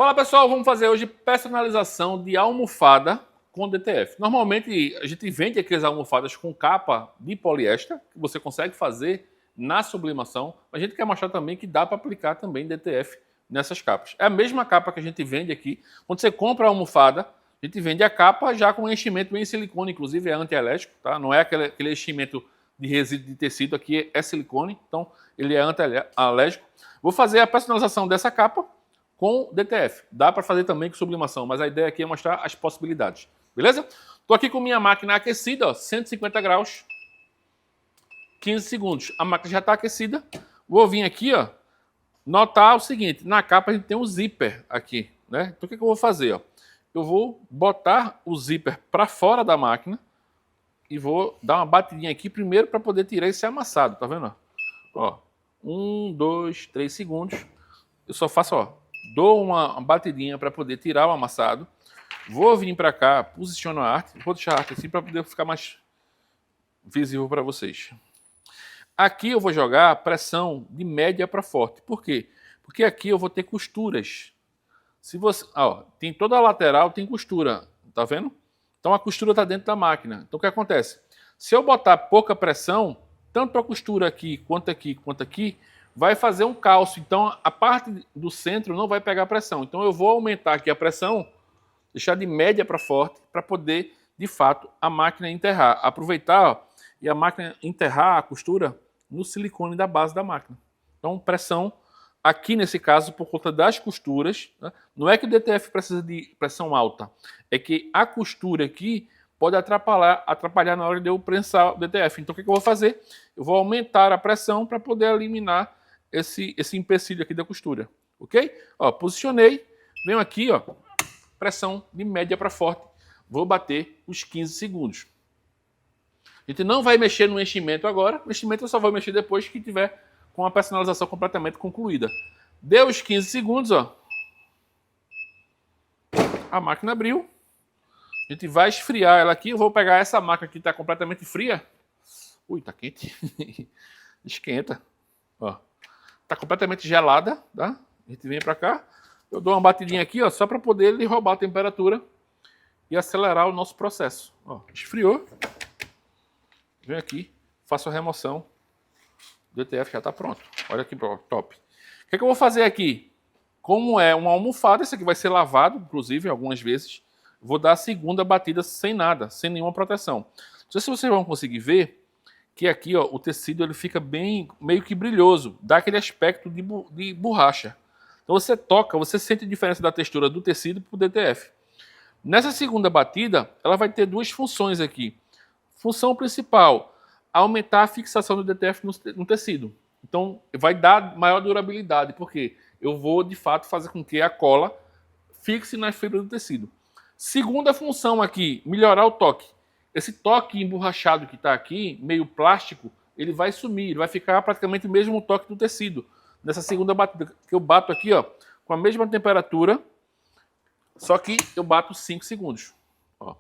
Fala pessoal, vamos fazer hoje personalização de almofada com DTF. Normalmente a gente vende aquelas almofadas com capa de poliéster, que você consegue fazer na sublimação, mas a gente quer mostrar também que dá para aplicar também DTF nessas capas. É a mesma capa que a gente vende aqui. Quando você compra a almofada, a gente vende a capa já com enchimento em silicone, inclusive é anti-alérgico, tá? Não é aquele enchimento de resíduo de tecido, aqui é silicone, então ele é anti-alérgico. Vou fazer a personalização dessa capa com DTF. Dá para fazer também com sublimação, mas a ideia aqui é mostrar as possibilidades. Beleza? Estou aqui com minha máquina aquecida, ó, 150 graus, 15 segundos. A máquina já está aquecida. Vou vir aqui, ó, notar o seguinte, na capa a gente tem um zíper aqui, né? Então o que eu vou fazer? Ó? Eu vou botar o zíper para fora da máquina e vou dar uma batidinha aqui primeiro para poder tirar esse amassado, tá vendo? Ó, 1, 2, 3 segundos. Eu só faço, ó, dou uma batidinha para poder tirar o amassado. Vou vir para cá, posiciono a arte. Vou deixar a arte assim para poder ficar mais visível para vocês. Aqui eu vou jogar pressão de média para forte. Por quê? Porque aqui eu vou ter costuras. Se você, ó, tem toda a lateral, tem costura, tá vendo? Então a costura está dentro da máquina. Então o que acontece? Se eu botar pouca pressão, tanto a costura aqui, quanto aqui, vai fazer um calço. Então a parte do centro não vai pegar pressão. Então eu vou aumentar aqui a pressão, deixar de média para forte, para poder, de fato, a máquina enterrar. Aproveitar, ó, e a máquina enterrar a costura no silicone da base da máquina. Então pressão aqui nesse caso por conta das costuras, né? Não é que o DTF precisa de pressão alta, é que a costura aqui pode atrapalhar na hora de eu prensar o DTF. Então o que eu vou fazer? Eu vou aumentar a pressão para poder eliminar esse empecilho aqui da costura, ok? Ó, posicionei, venho aqui, ó, pressão de média para forte, vou bater os 15 segundos. A gente não vai mexer no enchimento agora, o enchimento eu só vou mexer depois que tiver com a personalização completamente concluída. Deu os 15 segundos, ó. A máquina abriu. A gente vai esfriar ela aqui. Eu vou pegar essa máquina que está completamente fria. Ui, tá quente. Esquenta. Ó. Tá completamente gelada, tá? A gente vem para cá. Eu dou uma batidinha aqui, ó, só para poder ele roubar a temperatura e acelerar o nosso processo. Ó, esfriou. Vem aqui, faço a remoção. O DTF já está pronto. Olha que top. O que eu vou fazer aqui? Como é uma almofada, esse aqui vai ser lavado, inclusive, algumas vezes. Vou dar a segunda batida sem nada, sem nenhuma proteção. Não sei se vocês vão conseguir ver que aqui, ó, o tecido ele fica bem, meio que brilhoso. Dá aquele aspecto de borracha. Então você toca, você sente a diferença da textura do tecido para o DTF. Nessa segunda batida, ela vai ter duas funções aqui. Função principal, aumentar a fixação do DTF no tecido. Então, vai dar maior durabilidade, porque eu vou, de fato, fazer com que a cola fixe nas fibras do tecido. Segunda função aqui, melhorar o toque. Esse toque emborrachado que está aqui, meio plástico, ele vai sumir, ele vai ficar praticamente o mesmo toque do tecido. Nessa segunda batida, que eu bato aqui, ó, com a mesma temperatura, só que eu bato 5 segundos. Ó.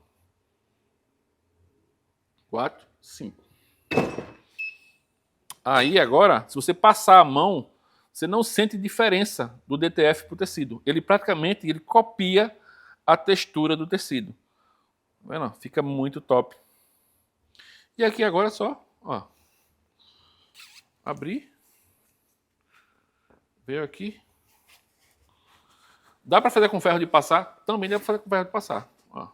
4, 5. Aí agora, se você passar a mão, você não sente diferença do DTF para o tecido. Ele praticamente copia a textura do tecido. Tá vendo? Fica muito top. E aqui agora é só, ó, abrir. Veio aqui. Dá para fazer com ferro de passar? Também dá para fazer com ferro de passar. Ó.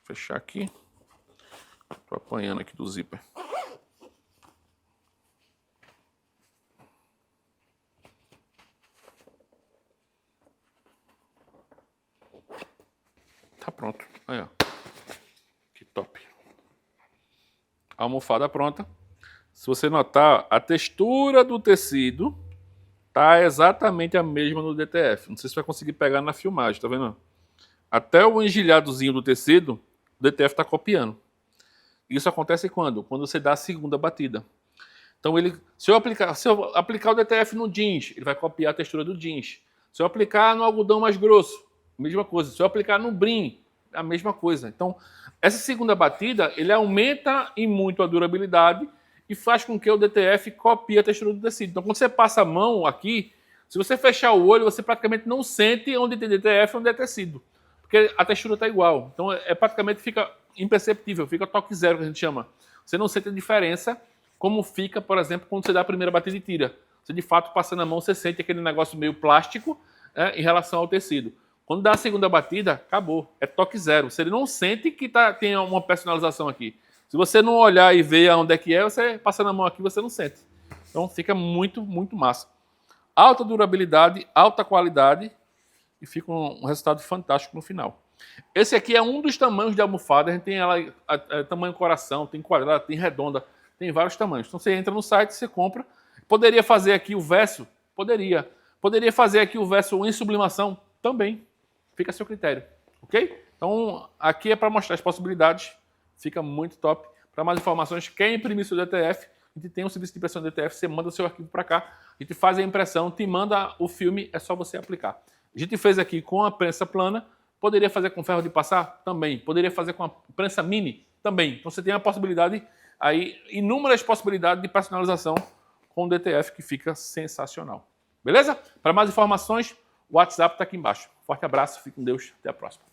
Fechar aqui. Estou apanhando aqui do zíper. Tá pronto. Aí, ó. Que top. A almofada pronta. Se você notar, a textura do tecido tá exatamente a mesma no DTF. Não sei se vai conseguir pegar na filmagem, tá vendo? Até o engelhadozinho do tecido, o DTF está copiando. Isso acontece quando? Quando você dá a segunda batida. Então, se eu aplicar o DTF no jeans, ele vai copiar a textura do jeans. Se eu aplicar no algodão mais grosso, mesma coisa. Se eu aplicar no brim, a mesma coisa. Então, essa segunda batida, ele aumenta em muito a durabilidade e faz com que o DTF copie a textura do tecido. Então, quando você passa a mão aqui, se você fechar o olho, você praticamente não sente onde tem DTF e onde é tecido, porque a textura está igual. Então, praticamente fica imperceptível, fica toque zero, que a gente chama. Você não sente a diferença como fica, por exemplo, quando você dá a primeira batida e tira. Você, de fato, passando a mão, você sente aquele negócio meio plástico, em relação ao tecido. Quando dá a segunda batida, acabou. É toque zero. Você não sente que tem uma personalização aqui. Se você não olhar e ver onde é que é, você passando a mão aqui, você não sente. Então fica muito, muito massa. Alta durabilidade, alta qualidade e fica um resultado fantástico no final. Esse aqui é um dos tamanhos de almofada. A gente tem ela tamanho coração, tem quadrada, tem redonda, tem vários tamanhos. Então você entra no site, você compra. Poderia fazer aqui o verso? Poderia. Poderia fazer aqui o verso em sublimação? Também. Fica a seu critério, ok? Então, aqui é para mostrar as possibilidades. Fica muito top. Para mais informações, quer imprimir seu DTF? A gente tem um serviço de impressão de DTF, você manda seu arquivo para cá, a gente faz a impressão, te manda o filme, é só você aplicar. A gente fez aqui com a prensa plana, poderia fazer com ferro de passar? Também. Poderia fazer com a prensa mini? Também. Então, você tem a possibilidade, aí, inúmeras possibilidades de personalização com o DTF, que fica sensacional. Beleza? Para mais informações, o WhatsApp está aqui embaixo. Forte abraço, fique com Deus, até a próxima.